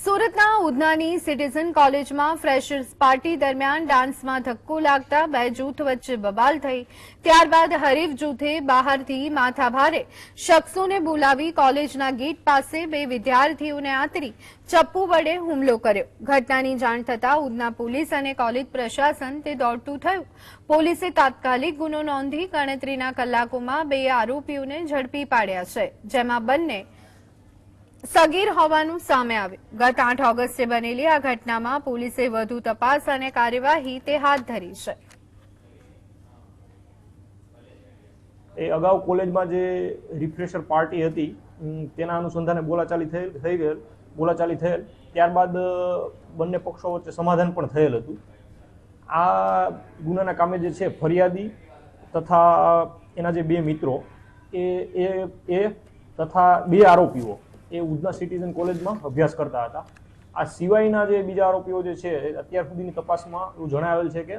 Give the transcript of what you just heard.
સુરતના ઉધનાની સિટીઝન કોલેજમાં freshers party દરમિયાન ડાન્સમાં ધક્કો લાગતા બે જૂથ વચ્ચે બબાલ થઈ। ત્યારબાદ હરીફ જૂથે બહારથી માથાભારે શખ્સોને બોલાવી કોલેજના ગેટ પાસે બે વિદ્યાર્થીઓને આંતરી ચપ્પુ વડે હુમલો કર્યો। ઘટનાની જાણ થતાં ઉધના પોલીસ અને કોલેજ પ્રશાસન તે દોડતું થયું। પોલીસે તાત્કાલિક ગુનો નોંધી ગણતરીના કલાકોમાં બે આરોપીઓને ઝડપી પાડ્યા છે, જેમાં બંને સગીર હોવાનું સામે આવ્યું। ગત 8 ઓગસ્ટે બનેલી આ ઘટનામાં પોલીસે વધુ તપાસ અને કાર્યવાહી તે હાથ ધરી છે। એ અગાઉ કોલેજમાં જે રિફ્રેશર પાર્ટી હતી તેના અનુસંધાને બોલાચાલી થયેલ ત્યારબાદ બંને પક્ષો વચ્ચે સમાધાન પણ થયેલ હતું। આ ગુનાના કામે જે છે ફરિયાદી તથા એના જે બે મિત્રો એ તથા બે આરોપીઓ એ ઉધના સિટીઝન કોલેજમાં અભ્યાસ કરતા હતા। આ સિવાયના જે બીજા આરોપીઓ જે છે અત્યાર સુધીની તપાસમાં એવું જણાવેલ છે કે